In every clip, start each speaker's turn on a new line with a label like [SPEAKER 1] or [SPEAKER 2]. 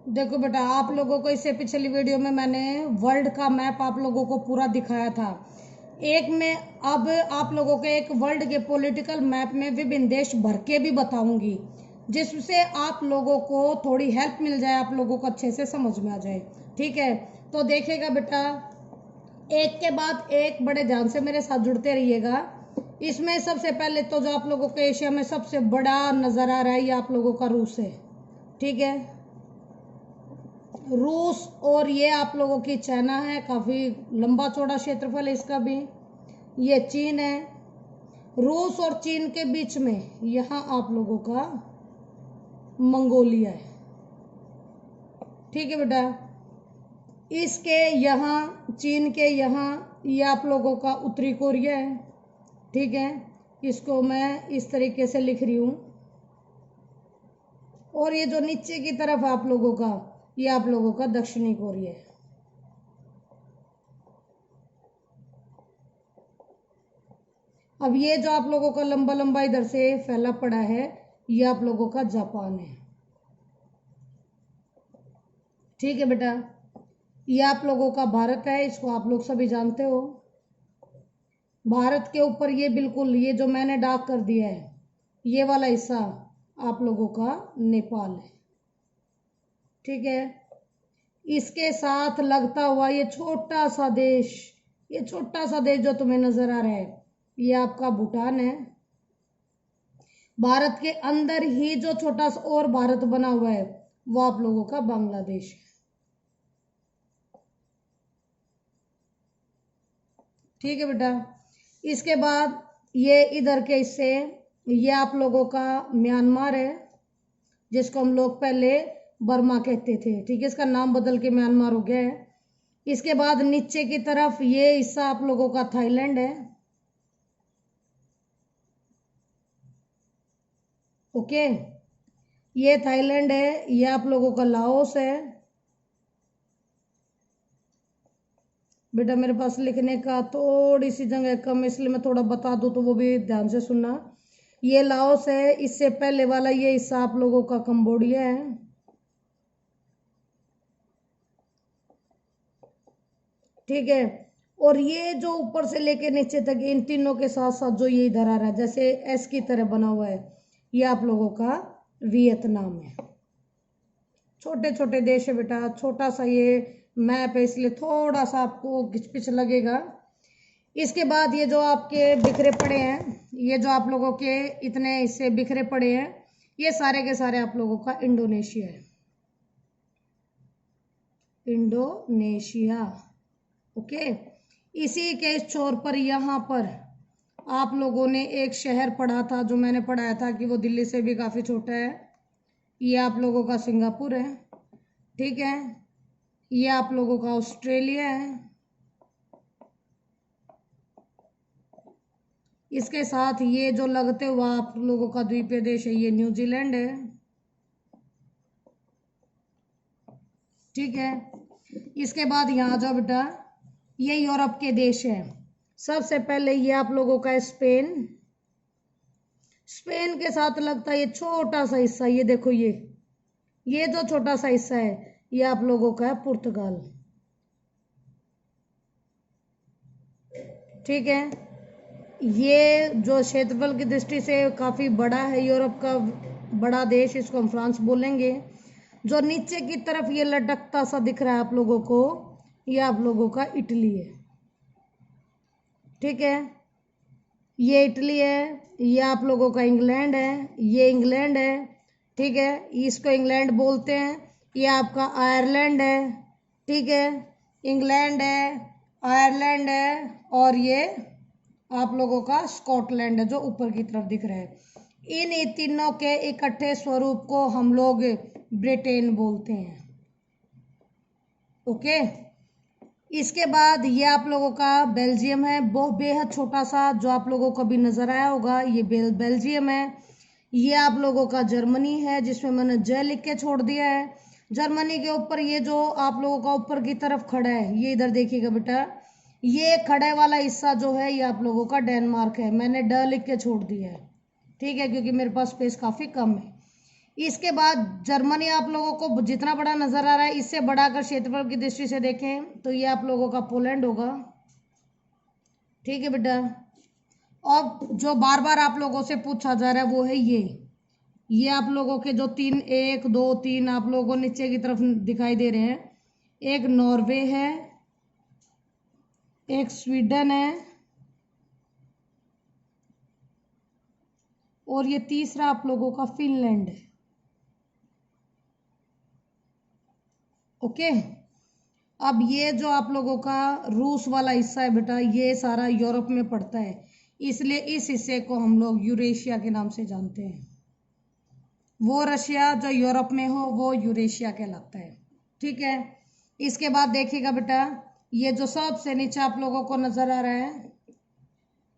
[SPEAKER 1] देखो बेटा, आप लोगों को इससे पिछली वीडियो में मैंने वर्ल्ड का मैप आप लोगों को पूरा दिखाया था। एक में अब आप लोगों के एक वर्ल्ड के पॉलिटिकल मैप में विभिन्न देश भर के भी बताऊंगी, जिससे आप लोगों को थोड़ी हेल्प मिल जाए, आप लोगों को अच्छे से समझ में आ जाए। ठीक है, तो देखिएगा बेटा, एक के बाद एक बड़े ध्यान से मेरे साथ जुड़ते रहिएगा। इसमें सबसे पहले तो जो आप लोगों को एशिया में सबसे बड़ा नज़र आ रहा है, ये आप लोगों का रूस है। ठीक है, रूस, और ये आप लोगों की चाइना है, काफ़ी लंबा चौड़ा क्षेत्रफल है इसका भी। ये चीन है। रूस और चीन के बीच में यहाँ आप लोगों का मंगोलिया है। ठीक है बेटा, इसके यहाँ, चीन के यहाँ, ये आप लोगों का उत्तरी कोरिया है। ठीक है, इसको मैं इस तरीके से लिख रही हूँ। और ये जो नीचे की तरफ आप लोगों का, ये आप लोगों का दक्षिणी कोरिया है। अब ये जो आप लोगों का लंबा लंबा इधर से फैला पड़ा है, ये आप लोगों का जापान है। ठीक है बेटा, ये आप लोगों का भारत है, इसको आप लोग सभी जानते हो। भारत के ऊपर ये बिल्कुल, ये जो मैंने डार्क कर दिया है, ये वाला हिस्सा आप लोगों का नेपाल है। ठीक है, इसके साथ लगता हुआ ये छोटा सा देश, ये छोटा सा देश जो तुम्हें नजर आ रहा है, ये आपका भूटान है। भारत के अंदर ही जो छोटा सा और भारत बना हुआ है, वो आप लोगों का बांग्लादेश है। ठीक है बेटा, इसके बाद ये इधर के हिस्से, ये आप लोगों का म्यांमार है, जिसको हम लोग पहले बर्मा कहते थे। ठीक है, इसका नाम बदल के म्यांमार हो गया है। इसके बाद नीचे की तरफ ये हिस्सा आप लोगों का थाईलैंड है। ओके, ये थाईलैंड है। ये आप लोगों का लाओस है। बेटा मेरे पास लिखने का थोड़ी सी जगह कम है, इसलिए मैं थोड़ा बता दूं तो वो भी ध्यान से सुनना। ये लाओस है। इससे पहले वाला ये हिस्सा आप लोगों का कंबोडिया है। ठीक है, और ये जो ऊपर से लेके नीचे तक इन तीनों के साथ साथ जो ये इधर आ रहा है जैसे एस की तरह बना हुआ है, ये आप लोगों का वियतनाम है। छोटे छोटे देश है बेटा, छोटा सा ये मैप है, इसलिए थोड़ा सा आपको घिचपिच लगेगा। इसके बाद ये जो आपके बिखरे पड़े हैं, ये जो आप लोगों के इतने हिस्से बिखरे पड़े हैं, ये सारे के सारे आप लोगों का इंडोनेशिया है। इंडोनेशिया। ओके, इसी के छोर पर यहाँ पर आप लोगों ने एक शहर पढ़ा था, जो मैंने पढ़ाया था कि वो दिल्ली से भी काफ़ी छोटा है, ये आप लोगों का सिंगापुर है। ठीक है, ये आप लोगों का ऑस्ट्रेलिया है। इसके साथ ये जो लगते हुआ आप लोगों का द्वीपीय देश है, ये न्यूजीलैंड है। ठीक है, इसके बाद यहाँ जाओ बेटा, ये यूरोप के देश है। सबसे पहले ये आप लोगों का स्पेन। स्पेन के साथ लगता है ये छोटा सा हिस्सा, ये देखो, ये जो छोटा सा हिस्सा है, ये आप लोगों का है पुर्तगाल। ठीक है, ये जो क्षेत्रफल की दृष्टि से काफ़ी बड़ा है, यूरोप का बड़ा देश, इसको हम फ्रांस बोलेंगे। जो नीचे की तरफ ये लटकता सा दिख रहा है आप लोगों को, ये आप लोगों का इटली है। ठीक है, ये इटली है। ये आप लोगों का इंग्लैंड है, ये इंग्लैंड है। ठीक है, इसको इंग्लैंड बोलते हैं। ये आपका आयरलैंड है। ठीक है, इंग्लैंड है, आयरलैंड है, और ये आप लोगों का स्कॉटलैंड है जो ऊपर की तरफ दिख रहा है। इन तीनों के इकट्ठे स्वरूप को हम लोग ब्रिटेन बोलते हैं। ओके, इसके बाद ये आप लोगों का बेल्जियम है, बहुत बेहद छोटा सा, जो आप लोगों को भी नजर आया होगा, ये बेल्जियम है। ये आप लोगों का जर्मनी है, जिसमें मैंने जय लिख के छोड़ दिया है। जर्मनी के ऊपर ये जो आप लोगों का ऊपर की तरफ खड़ा है, ये इधर देखिएगा बेटा, ये खड़े वाला हिस्सा जो है, ये आप लोगों का डेनमार्क है। मैंने ड लिख के छोड़ दिया है। ठीक है, क्योंकि मेरे पास स्पेस काफ़ी कम है। इसके बाद जर्मनी आप लोगों को जितना बड़ा नजर आ रहा है, इससे बड़ा अगर क्षेत्रफल की दृष्टि से देखें तो ये आप लोगों का पोलैंड होगा। ठीक है बेटा। और जो बार बार आप लोगों से पूछा जा रहा है वो है ये आप लोगों के जो 3 1 2 3 आप लोगों को नीचे की तरफ दिखाई दे रहे हैं, एक नॉर्वे है, एक स्वीडन है, और ये तीसरा आप लोगों का फिनलैंड है। ओके। अब ये जो आप लोगों का रूस वाला हिस्सा है बेटा, ये सारा यूरोप में पड़ता है, इसलिए इस हिस्से को हम लोग यूरेशिया के नाम से जानते हैं। वो रशिया जो यूरोप में हो वो यूरेशिया कहलाता है। ठीक है। इसके बाद देखिएगा बेटा, ये जो सबसे नीचे आप लोगों को नजर आ रहा है,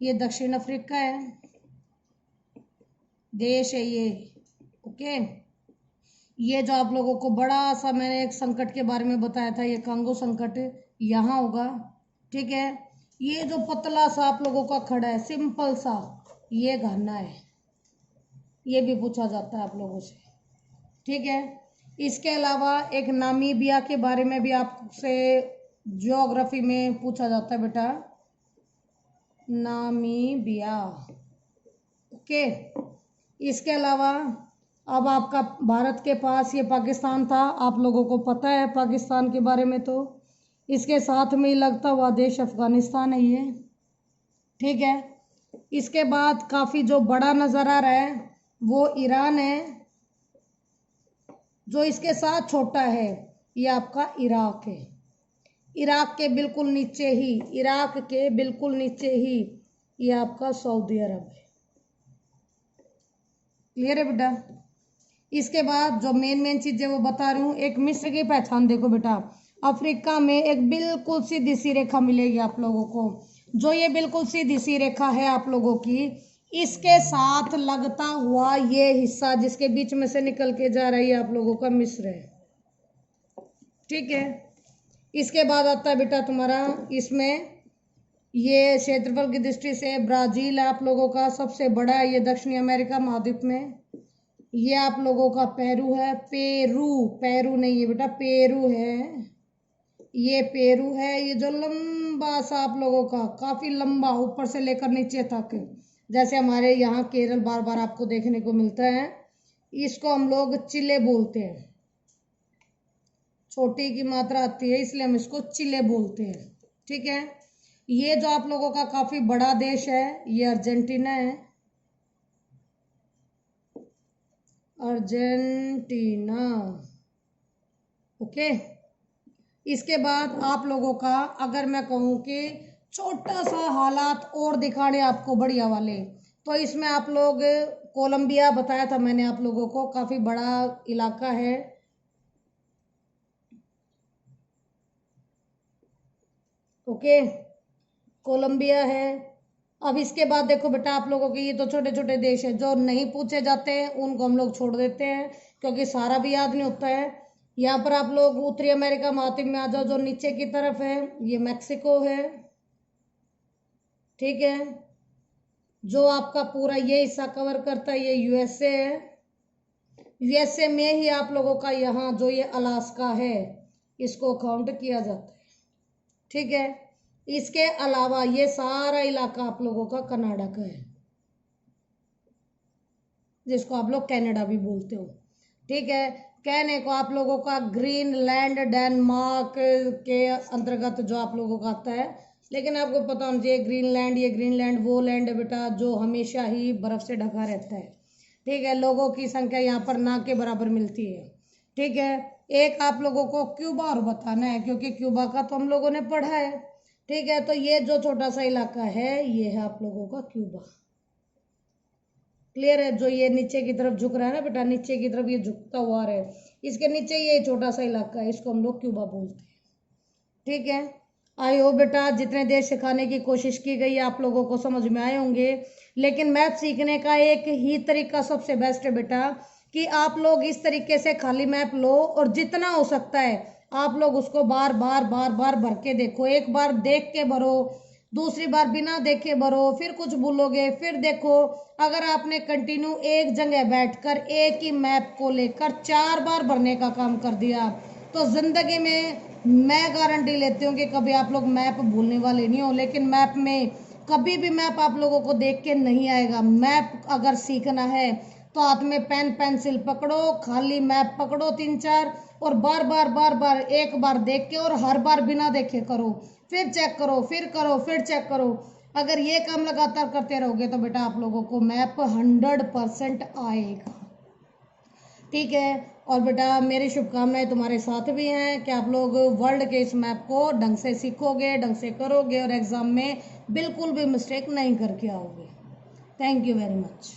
[SPEAKER 1] ये दक्षिण अफ्रीका है, देश है ये। ओके। ये जो आप लोगों को बड़ा सा मैंने एक संकट के बारे में बताया था, ये कांगो संकट यहाँ होगा। ठीक है। ये जो पतला सा आप लोगों का खड़ा है सिंपल सा, ये घाना है, ये भी पूछा जाता है आप लोगों से। ठीक है। इसके अलावा एक नामीबिया के बारे में भी आपसे ज्योग्राफी में पूछा जाता है बेटा, नामीबिया। ओके। इसके अलावा अब आपका भारत के पास ये पाकिस्तान था, आप लोगों को पता है पाकिस्तान के बारे में। तो इसके साथ में ही लगता हुआ देश अफगानिस्तान है ये। ठीक है। इसके बाद काफ़ी जो बड़ा नज़र आ रहा है वो ईरान है, जो इसके साथ छोटा है ये आपका इराक है। इराक के बिल्कुल नीचे ही, इराक के बिल्कुल नीचे ही ये आपका सऊदी अरब है। क्लियर है बेटा। इसके बाद जो मेन चीजें वो बता रही हूँ, एक मिस्र की पहचान देखो बेटा, अफ्रीका में एक बिल्कुल सीधी सी रेखा मिलेगी आप लोगों को, जो ये बिल्कुल सीधी सी रेखा है आप लोगों की, इसके साथ लगता हुआ ये हिस्सा जिसके बीच में से निकल के जा रही है आप लोगों का मिस्र है। ठीक है। इसके बाद आता है बेटा तुम्हारा, इसमें ये क्षेत्रफल की दृष्टि से ब्राजील आप लोगों का सबसे बड़ा है, ये दक्षिणी अमेरिका महाद्वीप में। ये आप लोगों का पेरू है, पेरू नहीं है बेटा, पेरू है, ये पेरू है। ये जो लंबा सा आप लोगों का, काफी लंबा ऊपर से लेकर नीचे तक, जैसे हमारे यहाँ केरल बार बार आपको देखने को मिलता है, इसको हम लोग चिले बोलते हैं। छोटी की मात्रा आती है इसलिए हम इसको चिले बोलते हैं। ठीक है। ये जो आप लोगों का काफी बड़ा देश है, ये अर्जेंटीना है, अर्जेंटीना। ओके। इसके बाद आप लोगों का अगर मैं कहूँ कि छोटा सा हालात और दिखाने आपको बढ़िया वाले, तो इसमें आप लोग कोलंबिया बताया था मैंने आप लोगों को, काफी बड़ा इलाका है। ओके। कोलंबिया है। अब इसके बाद देखो बेटा, आप लोगों के ये तो छोटे छोटे देश है जो नहीं पूछे जाते हैं, उनको हम लोग छोड़ देते हैं क्योंकि सारा भी याद नहीं होता है। यहाँ पर आप लोग उत्तरी अमेरिका महाद्वीप में आ जाओ, जो नीचे की तरफ है ये मैक्सिको है। ठीक है। जो आपका पूरा ये हिस्सा कवर करता है ये यूएसए है। यूएसए में ही आप लोगों का यहाँ जो ये अलास्का है इसको काउंट किया जाता है। ठीक है। इसके अलावा ये सारा इलाका आप लोगों का कनाडा का है, जिसको आप लोग कनाडा भी बोलते हो। ठीक है। कहने को आप लोगों का ग्रीनलैंड डेनमार्क के अंतर्गत जो आप लोगों का आता है, लेकिन आपको पता होना चाहिए ये ग्रीनलैंड वो लैंड है बेटा जो हमेशा ही बर्फ से ढका रहता है। ठीक है। लोगों की संख्या यहाँ पर ना के बराबर मिलती है। ठीक है। एक आप लोगों को क्यूबा और बताना है, क्योंकि क्यूबा का तो हम लोगों ने पढ़ा है। ठीक है। तो ये जो छोटा सा इलाका है ये है आप लोगों का क्यूबा। क्लियर है। जो ये नीचे की तरफ झुक रहा है ना बेटा, नीचे की तरफ ये झुकता हुआ रहे, इसके नीचे ये छोटा सा इलाका है, इसको हम लोग क्यूबा बोलते हैं। ठीक है। आई हो बेटा, जितने देश सिखाने की कोशिश की गई आप लोगों को समझ में आए होंगे, लेकिन मैथ सीखने का एक ही तरीका सबसे बेस्ट है बेटा, कि आप लोग इस तरीके से खाली मैप लो और जितना हो सकता है आप लोग उसको बार बार भर के देखो। एक बार देख के भरो, दूसरी बार बिना देखे भरो, फिर कुछ भूलोगे, फिर देखो। अगर आपने कंटिन्यू एक जगह बैठकर एक ही मैप को लेकर 4 बार भरने का काम कर दिया तो जिंदगी में मैं गारंटी लेती हूँ कि कभी आप लोग मैप भूलने वाले नहीं हो। लेकिन मैप में कभी भी मैप आप लोगों को देख के नहीं आएगा। मैप अगर सीखना है तो हाथ में पेन पेंसिल पकड़ो, खाली मैप पकड़ो 3-4 और बार बार बार बार एक बार देख के और हर बार बिना देखे करो, फिर चेक करो, फिर करो, फिर चेक करो। अगर ये काम लगातार करते रहोगे तो बेटा आप लोगों को मैप 100% आएगा। ठीक है। और बेटा मेरी शुभकामनाएं तुम्हारे साथ भी हैं कि आप लोग वर्ल्ड के इस मैप को ढंग से सीखोगे, ढंग से करोगे और एग्जाम में बिल्कुल भी मिस्टेक नहीं करके आओगे। Thank you very much.